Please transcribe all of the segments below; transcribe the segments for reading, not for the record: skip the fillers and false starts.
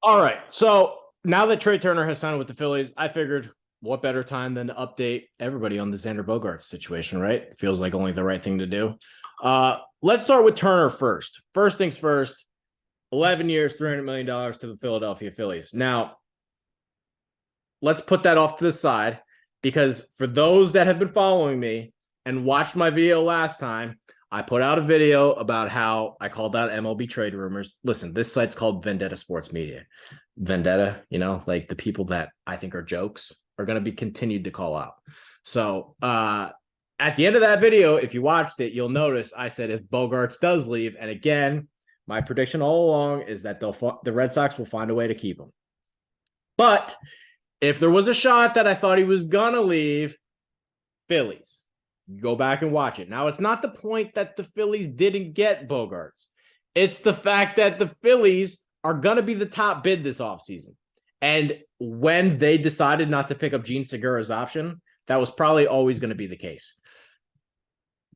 All right. So now that Trea Turner has signed with the Phillies, I figured what better time than to update everybody on the Xander Bogaerts situation, right? It feels like only the right thing to do. Let's start with Turner first. First things first, 11 years, $300 million to the Philadelphia Phillies. Now, let's put that off to the side because for those that have been following me and watched my video last time, I put out a video about how I called out MLB trade rumors. Listen, this site's called Vendetta Sports Media. Vendetta, like the people that I think are jokes are going to be continued to call out. So at the end of that video, if you watched it, you'll notice I said if Bogaerts does leave, and again, my prediction all along is that the Red Sox will find a way to keep him. But if there was a shot that I thought he was going to leave, Phillies. Go back and watch it. Now, it's not the point that the Phillies didn't get Bogaerts. It's the fact that the Phillies are going to be the top bid this offseason. And when they decided not to pick up Gene Segura's option, that was probably always going to be the case.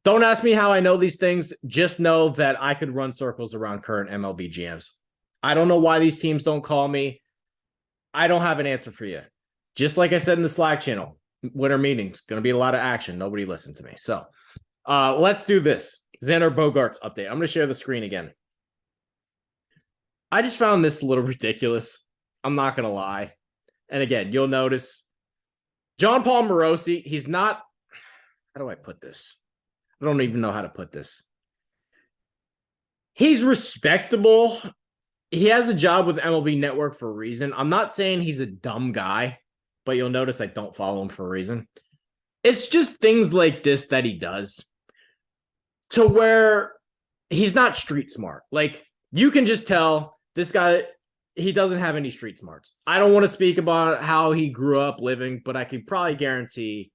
Don't ask me how I know these things. Just know that I could run circles around current MLB GMs. I don't know why these teams don't call me. I don't have an answer for you. Just like I said in the Slack channel, winter meetings, going to be a lot of action. Nobody listened to me. So let's do this. Xander Bogaerts update. I'm going to share the screen again. I just found this a little ridiculous. I'm not going to lie. And again, you'll notice John Paul Morosi, he's not, how do I put this? I don't even know how to put this. He's respectable. He has a job with MLB Network for a reason. I'm not saying he's a dumb guy, but you'll notice I don't follow him for a reason. It's just things like this that he does to where he's not street smart. Like, you can just tell this guy, he doesn't have any street smarts. I don't want to speak about how he grew up living, but I can probably guarantee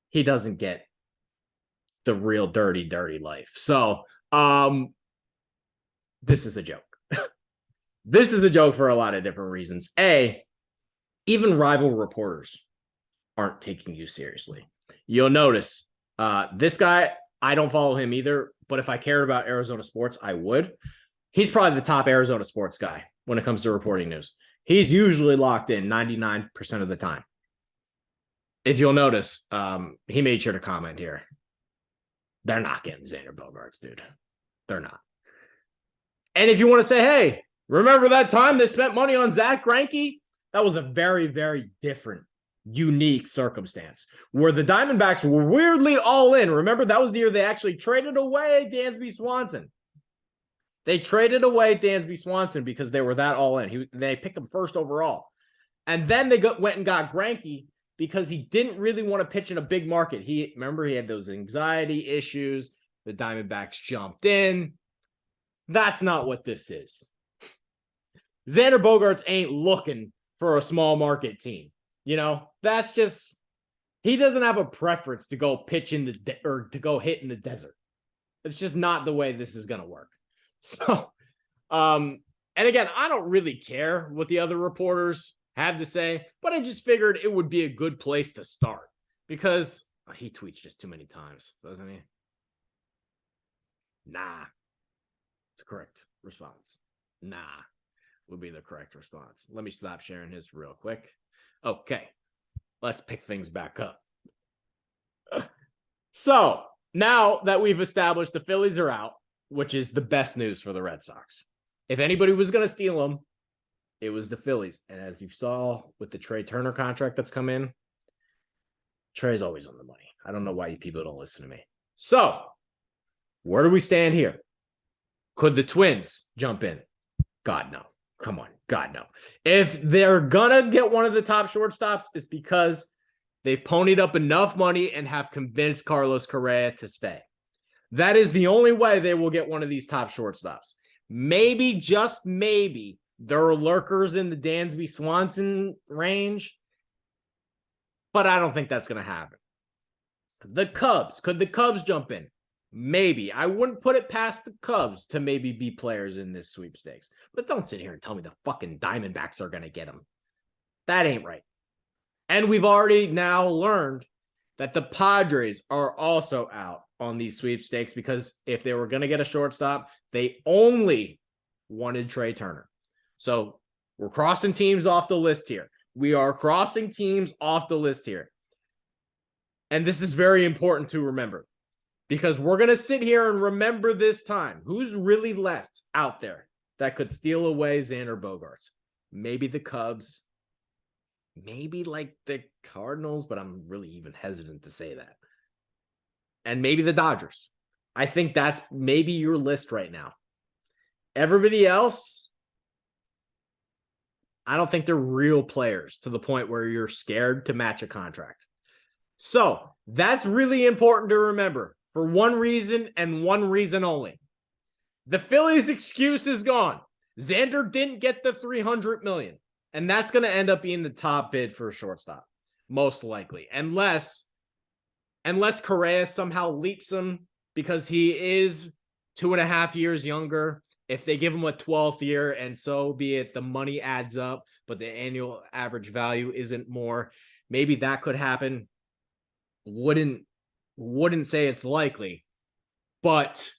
he doesn't get the real dirty life. So, this is a joke. This is a joke for a lot of different reasons. Even rival reporters aren't taking you seriously. You'll notice this guy, I don't follow him either, but if I cared about Arizona sports, I would. He's probably the top Arizona sports guy when it comes to reporting news. He's usually locked in 99% of the time. If you'll notice, he made sure to comment here. They're not getting Xander Bogaerts, dude. They're not. And if you want to say, hey, remember that time they spent money on Zach Greinke? That was a very, very different, unique circumstance where the Diamondbacks were weirdly all in. Remember, that was the year they actually traded away Dansby Swanson. They traded away Dansby Swanson because they were that all in. They picked him first overall. And then they went and got Greinke because he didn't really want to pitch in a big market. Remember, he had those anxiety issues. The Diamondbacks jumped in. That's not what this is. Xander Bogaerts ain't looking for a small market team. That's just, he doesn't have a preference to go pitch in or to go hit in the desert. It's just not the way this is going to work. So, and again, I don't really care what the other reporters have to say, but I just figured it would be a good place to start because he tweets just too many times, doesn't he? Nah. It's the correct response. Nah. Would be the correct response. Let me stop sharing his real quick. Okay, let's pick things back up. So now that we've established the Phillies are out, which is the best news for the Red Sox. If anybody was going to steal them, it was the Phillies. And as you saw with the Trea Turner contract that's come in, Trey's always on the money. I don't know why you people don't listen to me. So where do we stand here? Could the Twins jump in? God, no. Come on. God, no. If they're going to get one of the top shortstops, it's because they've ponied up enough money and have convinced Carlos Correa to stay. That is the only way they will get one of these top shortstops. Maybe, just maybe, there are lurkers in the Dansby Swanson range, but I don't think that's going to happen. The Cubs. Could the Cubs jump in? Maybe. I wouldn't put it past the Cubs to maybe be players in this sweepstakes. But don't sit here and tell me the fucking Diamondbacks are going to get them. That ain't right. And we've already now learned that the Padres are also out on these sweepstakes because if they were going to get a shortstop, they only wanted Trea Turner. So we're crossing teams off the list here. We are crossing teams off the list here. And this is very important to remember because we're going to sit here and remember this time. Who's really left out there that could steal away Xander Bogaerts? Maybe the Cubs. Maybe like the Cardinals, but I'm really even hesitant to say that. And maybe the Dodgers. I think that's maybe your list right now. Everybody else, I don't think they're real players to the point where you're scared to match a contract. So that's really important to remember for one reason and one reason only. The Phillies' excuse is gone. Xander didn't get the $300 million, and that's going to end up being the top bid for a shortstop, most likely, unless Correa somehow leaps him because he is 2.5 years younger. If they give him a 12th year, and so be it, the money adds up, but the annual average value isn't more. Maybe that could happen. Wouldn't say it's likely, but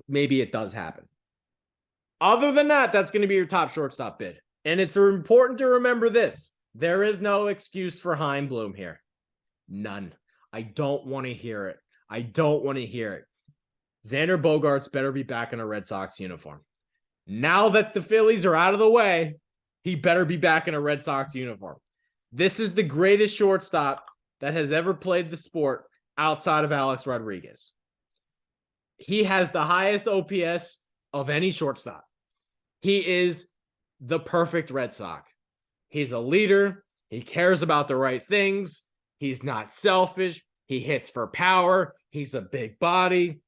maybe it does happen. Other than that, that's going to be your top shortstop bid. And it's important to remember this. There is no excuse for Chaim Bloom here. None. I don't want to hear it. I don't want to hear it. Xander Bogaerts better be back in a Red Sox uniform. Now that the Phillies are out of the way, he better be back in a Red Sox uniform. This is the greatest shortstop that has ever played the sport outside of Alex Rodriguez. He has the highest OPS of any shortstop. He is the perfect Red Sox. He's a leader. He cares about the right things. He's not selfish. He hits for power. He's a big body.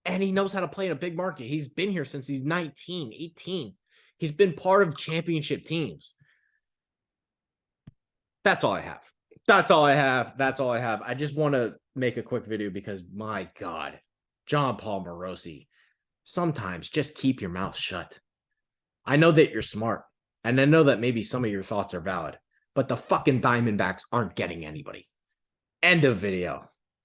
And he knows how to play in a big market. He's been here since he's 19, 18. He's been part of championship teams. That's all I have. That's all I have. That's all I have. I just want to make a quick video because, my God, John Paul Morosi, sometimes just keep your mouth shut. I know that you're smart, and I know that maybe some of your thoughts are valid, but the fucking Diamondbacks aren't getting anybody. End of video.